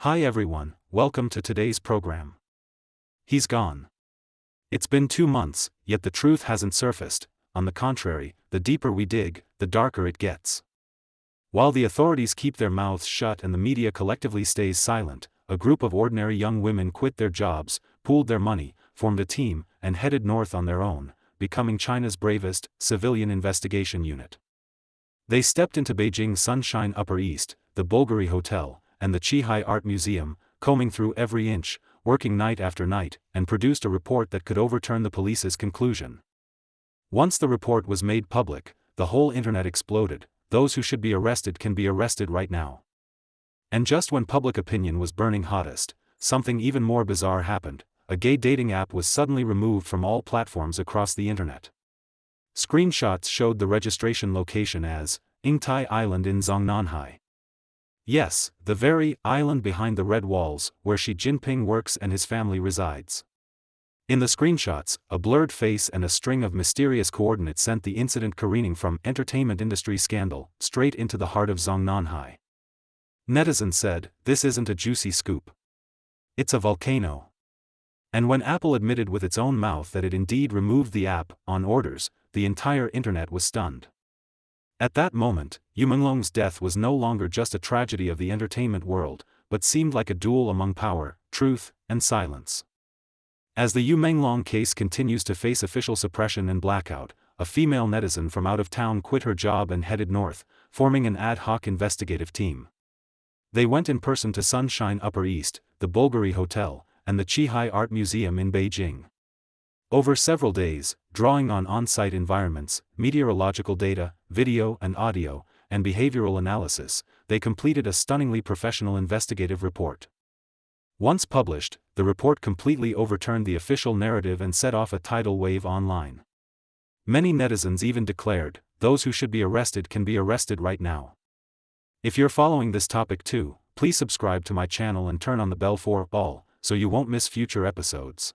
Hi everyone, welcome to today's program. He's gone. It's been 2 months, yet the truth hasn't surfaced. On the contrary, the deeper we dig, the darker it gets. While the authorities keep their mouths shut and the media collectively stays silent, a group of ordinary young women quit their jobs, pooled their money, formed a team, and headed north on their own, becoming China's bravest civilian investigation unit. They stepped into Beijing's Sunshine Upper East, the Bulgari Hotel, and the Zhongnanhai Art Museum, combing through every inch, working night after night, and produced a report that could overturn the police's conclusion. Once the report was made public, the whole internet exploded. Those who should be arrested can be arrested right now. And just when public opinion was burning hottest, something even more bizarre happened. A gay dating app was suddenly removed from all platforms across the internet. Screenshots showed the registration location as Ingtai Island in Zhongnanhai. Yes, the very island behind the red walls, where Xi Jinping works and his family resides. In the screenshots, a blurred face and a string of mysterious coordinates sent the incident careening from entertainment industry scandal straight into the heart of Zhongnanhai. Netizens said, "This isn't a juicy scoop. It's a volcano." And when Apple admitted with its own mouth that it indeed removed the app, on orders, the entire internet was stunned. At that moment, Yu Menglong's death was no longer just a tragedy of the entertainment world, but seemed like a duel among power, truth, and silence. As the Yu Menglong case continues to face official suppression and blackout, a female netizen from out of town quit her job and headed north, forming an ad hoc investigative team. They went in person to Sunshine Upper East, the Bulgari Hotel, and the Zhongnanhai Art Museum in Beijing. Over several days, drawing on on-site environments, meteorological data, video and audio, and behavioral analysis, they completed a stunningly professional investigative report. Once published, the report completely overturned the official narrative and set off a tidal wave online. Many netizens even declared, "Those who should be arrested can be arrested right now." If you're following this topic too, please subscribe to my channel and turn on the bell for all, so you won't miss future episodes.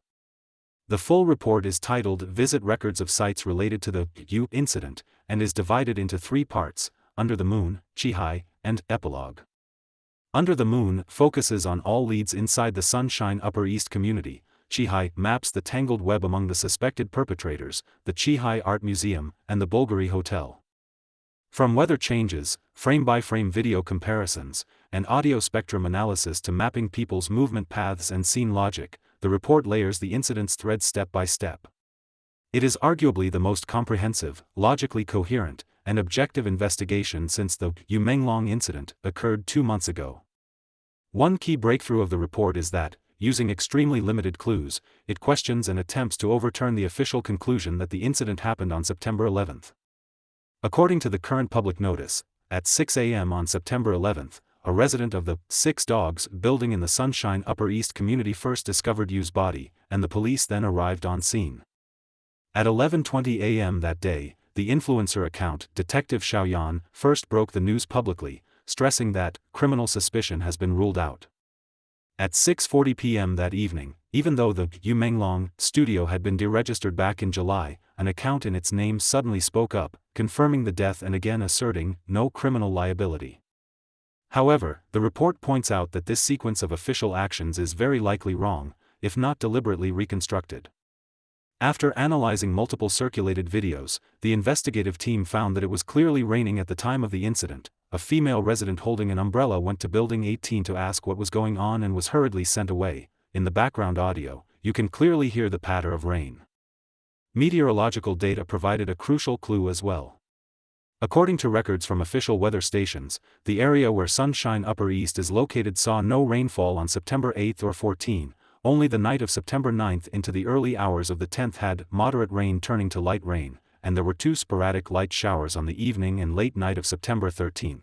The full report is titled Visit Records of Sites Related to the Yu Incident, and is divided into 3 parts, Under the Moon, Zhongnanhai, and Epilogue. Under the Moon focuses on all leads inside the Sunshine Upper East community. Zhongnanhai maps the tangled web among the suspected perpetrators, the Zhongnanhai Art Museum, and the Bulgari Hotel. From weather changes, frame-by-frame video comparisons, and audio spectrum analysis to mapping people's movement paths and scene logic, the report layers the incident's thread step by step. It is arguably the most comprehensive, logically coherent, and objective investigation since the Yu Menglong incident occurred 2 months ago. One key breakthrough of the report is that, using extremely limited clues, it questions and attempts to overturn the official conclusion that the incident happened on September 11th. According to the current public notice, at 6 a.m. on September 11th, a resident of the Six Dogs building in the Sunshine Upper East community first discovered Yu's body, and the police then arrived on scene. At 11:20 a.m. that day, the influencer account Detective Xiaoyan first broke the news publicly, stressing that criminal suspicion has been ruled out. At 6:40 p.m. that evening, even though the Yu Menglong studio had been deregistered back in July, an account in its name suddenly spoke up, confirming the death and again asserting no criminal liability. However, the report points out that this sequence of official actions is very likely wrong, if not deliberately reconstructed. After analyzing multiple circulated videos, the investigative team found that it was clearly raining at the time of the incident. A female resident holding an umbrella went to Building 18 to ask what was going on and was hurriedly sent away. In the background audio, you can clearly hear the patter of rain. Meteorological data provided a crucial clue as well. According to records from official weather stations, the area where Sunshine Upper East is located saw no rainfall on September 8 or 14, only the night of September 9 into the early hours of the 10th had moderate rain turning to light rain, and there were 2 sporadic light showers on the evening and late night of September 13.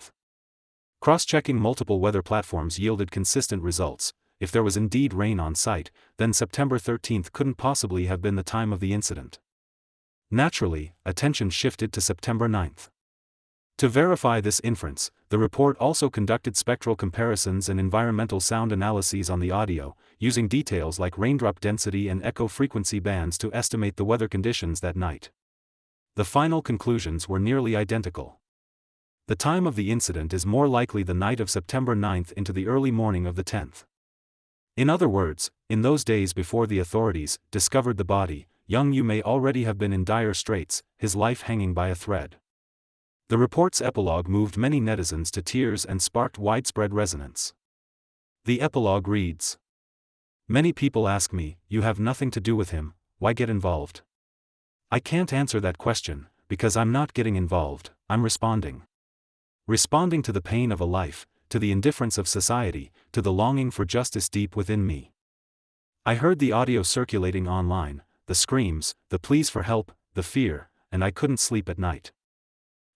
Cross-checking multiple weather platforms yielded consistent results. If there was indeed rain on site, then September 13 couldn't possibly have been the time of the incident. Naturally, attention shifted to September 9. To verify this inference, the report also conducted spectral comparisons and environmental sound analyses on the audio, using details like raindrop density and echo frequency bands to estimate the weather conditions that night. The final conclusions were nearly identical. The time of the incident is more likely the night of September 9th into the early morning of the 10th. In other words, in those days before the authorities discovered the body, young Yu may already have been in dire straits, his life hanging by a thread. The report's epilogue moved many netizens to tears and sparked widespread resonance. The epilogue reads: "Many people ask me, you have nothing to do with him, why get involved? I can't answer that question, because I'm not getting involved, I'm responding. Responding to the pain of a life, to the indifference of society, to the longing for justice deep within me. I heard the audio circulating online, the screams, the pleas for help, the fear, and I couldn't sleep at night.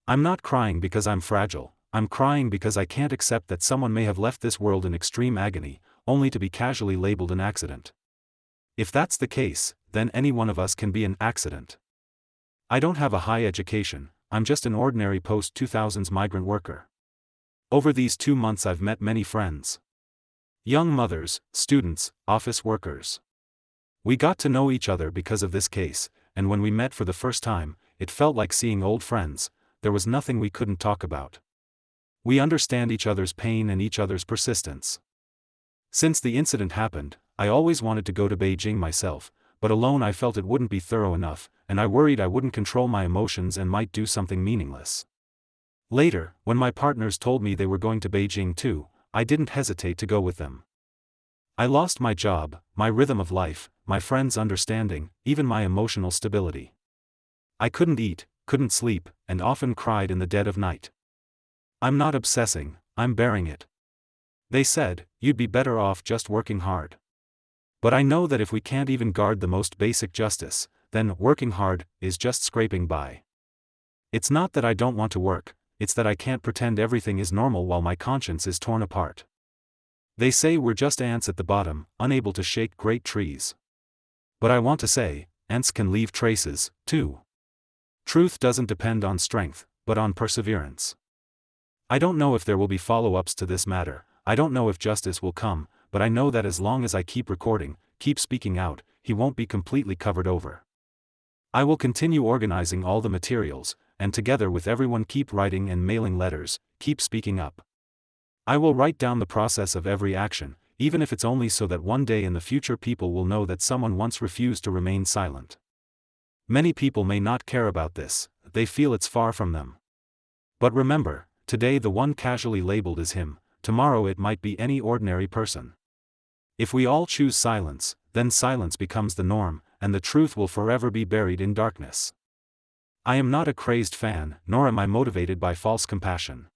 I'm not crying because I'm fragile, I'm crying because I can't accept that someone may have left this world in extreme agony, only to be casually labeled an accident. If that's the case, then any one of us can be an accident. I don't have a high education, I'm just an ordinary post-2000s migrant worker. Over these 2 months I've met many friends. Young mothers, students, office workers. We got to know each other because of this case, and when we met for the first time, it felt like seeing old friends. There was nothing we couldn't talk about. We understand each other's pain and each other's persistence. Since the incident happened, I always wanted to go to Beijing myself, but alone I felt it wouldn't be thorough enough, and I worried I wouldn't control my emotions and might do something meaningless. Later, when my partners told me they were going to Beijing too, I didn't hesitate to go with them. I lost my job, my rhythm of life, my friends' understanding, even my emotional stability. I couldn't eat, couldn't sleep, and often cried in the dead of night. I'm not obsessing, I'm bearing it. They said, you'd be better off just working hard. But I know that if we can't even guard the most basic justice, then working hard is just scraping by. It's not that I don't want to work, it's that I can't pretend everything is normal while my conscience is torn apart. They say we're just ants at the bottom, unable to shake great trees. But I want to say, ants can leave traces, too. Truth doesn't depend on strength, but on perseverance. I don't know if there will be follow-ups to this matter, I don't know if justice will come, but I know that as long as I keep recording, keep speaking out, he won't be completely covered over. I will continue organizing all the materials, and together with everyone keep writing and mailing letters, keep speaking up. I will write down the process of every action, even if it's only so that one day in the future people will know that someone once refused to remain silent. Many people may not care about this, they feel it's far from them. But remember, today the one casually labeled is him, tomorrow it might be any ordinary person. If we all choose silence, then silence becomes the norm, and the truth will forever be buried in darkness. I am not a crazed fan, nor am I motivated by false compassion.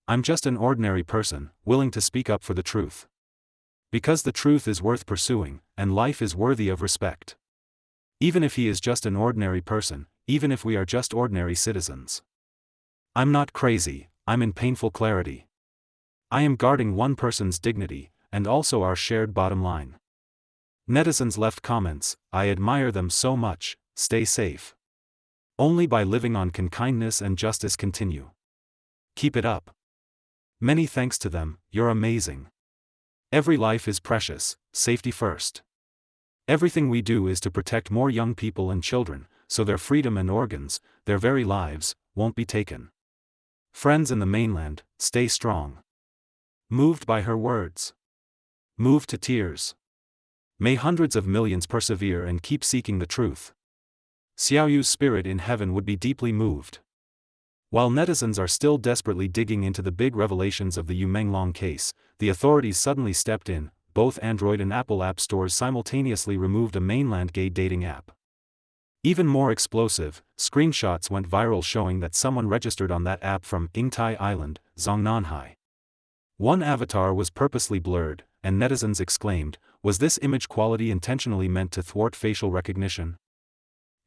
I'm just an ordinary person, willing to speak up for the truth. Because the truth is worth pursuing, and life is worthy of respect. Even if he is just an ordinary person, even if we are just ordinary citizens. I'm not crazy, I'm in painful clarity. I am guarding one person's dignity, and also our shared bottom line. Netizens left comments, I admire them so much, stay safe. Only by living on can kindness and justice continue. Keep it up. Many thanks to them, you're amazing. Every life is precious, safety first. Everything we do is to protect more young people and children, so their freedom and organs, their very lives, won't be taken. Friends in the mainland, stay strong. Moved by her words. Moved to tears. May hundreds of millions persevere and keep seeking the truth. Xiaoyu's spirit in heaven would be deeply moved. While netizens are still desperately digging into the big revelations of the Yu Menglong case, the authorities suddenly stepped in. Both Android and Apple app stores simultaneously removed a mainland gay dating app. Even more explosive, screenshots went viral showing that someone registered on that app from Yingtai Island, Zhongnanhai. One avatar was purposely blurred, and netizens exclaimed, was this image quality intentionally meant to thwart facial recognition?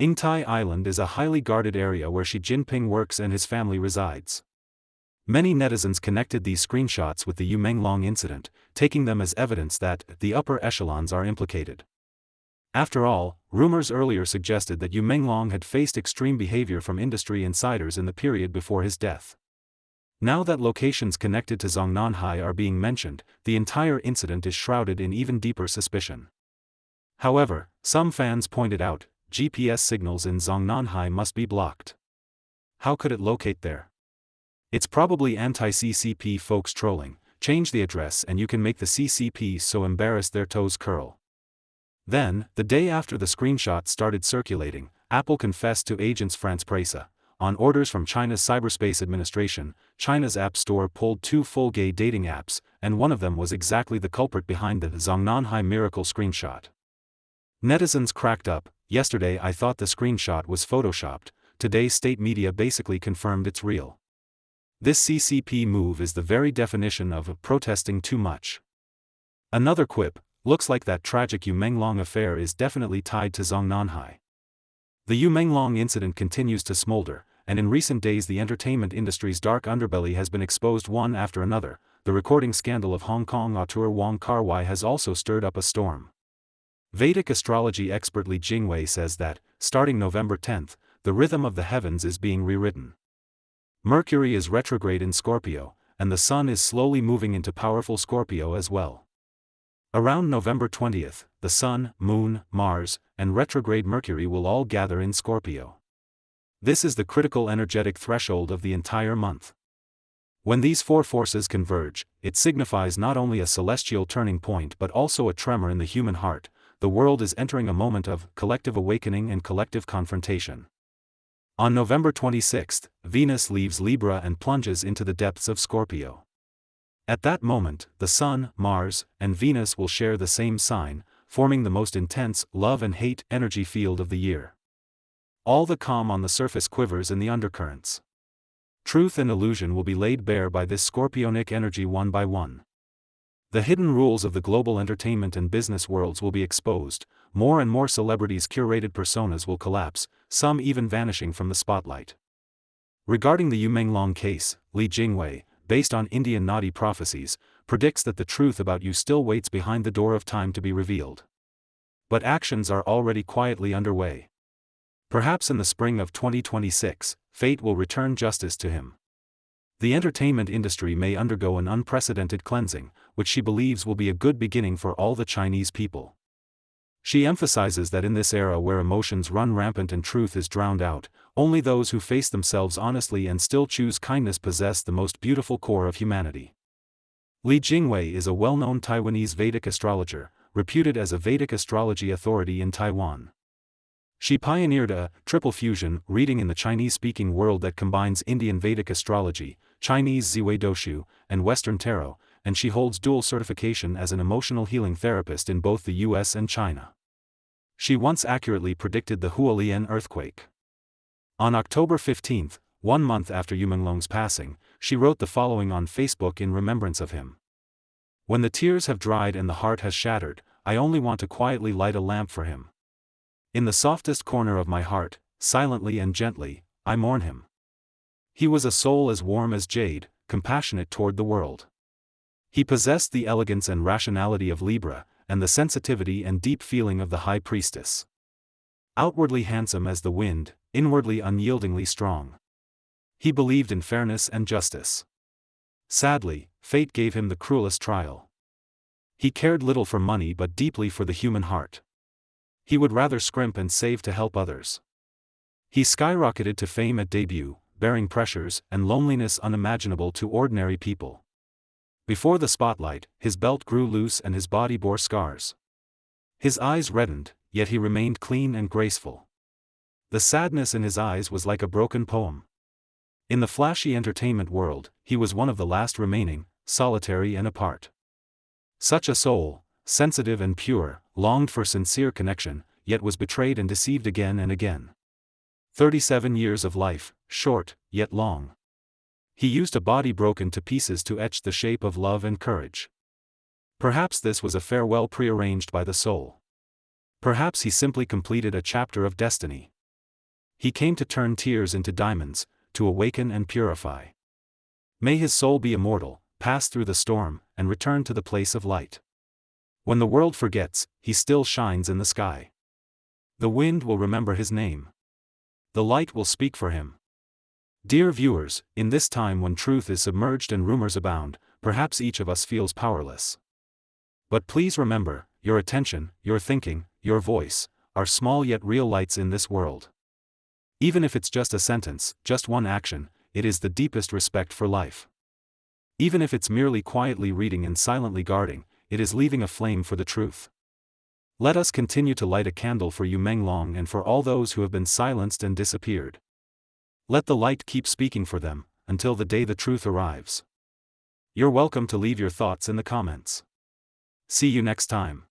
Yingtai Island is a highly guarded area where Xi Jinping works and his family resides. Many netizens connected these screenshots with the Yu Menglong incident, taking them as evidence that the upper echelons are implicated. After all, rumors earlier suggested that Yu Menglong had faced extreme behavior from industry insiders in the period before his death. Now that locations connected to Zhongnanhai are being mentioned, the entire incident is shrouded in even deeper suspicion. However, some fans pointed out, GPS signals in Zhongnanhai must be blocked. How could it locate there? It's probably anti-CCP folks trolling. Change the address and you can make the CCP so embarrassed their toes curl. Then, the day after the screenshot started circulating, Apple confessed to agents France Presse. On orders from China's Cyberspace Administration, China's App Store pulled 2 full gay dating apps, and one of them was exactly the culprit behind the Zhongnanhai miracle screenshot. Netizens cracked up. Yesterday I thought the screenshot was photoshopped, today state media basically confirmed it's real. This CCP move is the very definition of protesting too much. Another quip, looks like that tragic Yu Menglong affair is definitely tied to Zhongnanhai. The Yu Menglong incident continues to smolder, and in recent days the entertainment industry's dark underbelly has been exposed one after another. The recording scandal of Hong Kong auteur Wong Kar-wai has also stirred up a storm. Vedic astrology expert Li Jingwei says that, starting November 10th, the rhythm of the heavens is being rewritten. Mercury is retrograde in Scorpio, and the Sun is slowly moving into powerful Scorpio as well. Around November 20th, the Sun, Moon, Mars, and retrograde Mercury will all gather in Scorpio. This is the critical energetic threshold of the entire month. When these 4 forces converge, it signifies not only a celestial turning point but also a tremor in the human heart. The world is entering a moment of collective awakening and collective confrontation. On November 26, Venus leaves Libra and plunges into the depths of Scorpio. At that moment, the Sun, Mars, and Venus will share the same sign, forming the most intense love and hate energy field of the year. All the calm on the surface quivers in the undercurrents. Truth and illusion will be laid bare by this scorpionic energy one by one. The hidden rules of the global entertainment and business worlds will be exposed. More and more celebrities' curated personas will collapse, some even vanishing from the spotlight. Regarding the Yu Menglong case, Li Jingwei, based on Indian naughty prophecies, predicts that the truth about you still waits behind the door of time to be revealed. But actions are already quietly underway. Perhaps in the spring of 2026, fate will return justice to him. The entertainment industry may undergo an unprecedented cleansing, which she believes will be a good beginning for all the Chinese people. She emphasizes that in this era where emotions run rampant and truth is drowned out, only those who face themselves honestly and still choose kindness possess the most beautiful core of humanity. Li Jingwei is a well-known Taiwanese Vedic astrologer, reputed as a Vedic astrology authority in Taiwan. She pioneered a triple fusion reading in the Chinese-speaking world that combines Indian Vedic astrology, Chinese Ziwei Doshu, and Western Tarot, and she holds dual certification as an emotional healing therapist in both the US and China. She once accurately predicted the Hualien earthquake. On October 15, 1 month after Yu Menglong's passing, she wrote the following on Facebook in remembrance of him. When the tears have dried and the heart has shattered, I only want to quietly light a lamp for him. In the softest corner of my heart, silently and gently, I mourn him. He was a soul as warm as jade, compassionate toward the world. He possessed the elegance and rationality of Libra, and the sensitivity and deep feeling of the High Priestess. Outwardly handsome as the wind, inwardly unyieldingly strong. He believed in fairness and justice. Sadly, fate gave him the cruelest trial. He cared little for money but deeply for the human heart. He would rather scrimp and save to help others. He skyrocketed to fame at debut, bearing pressures and loneliness unimaginable to ordinary people. Before the spotlight, his belt grew loose and his body bore scars. His eyes reddened, yet he remained clean and graceful. The sadness in his eyes was like a broken poem. In the flashy entertainment world, he was one of the last remaining, solitary and apart. Such a soul, sensitive and pure, longed for sincere connection, yet was betrayed and deceived again and again. 37 years of life, short, yet long. He used a body broken to pieces to etch the shape of love and courage. Perhaps this was a farewell prearranged by the soul. Perhaps he simply completed a chapter of destiny. He came to turn tears into diamonds, to awaken and purify. May his soul be immortal, pass through the storm, and return to the place of light. When the world forgets, he still shines in the sky. The wind will remember his name. The light will speak for him. Dear viewers, in this time when truth is submerged and rumors abound, perhaps each of us feels powerless. But please remember, your attention, your thinking, your voice, are small yet real lights in this world. Even if it's just a sentence, just one action, it is the deepest respect for life. Even if it's merely quietly reading and silently guarding, it is leaving a flame for the truth. Let us continue to light a candle for Yu Menglong and for all those who have been silenced and disappeared. Let the light keep speaking for them, until the day the truth arrives. You're welcome to leave your thoughts in the comments. See you next time.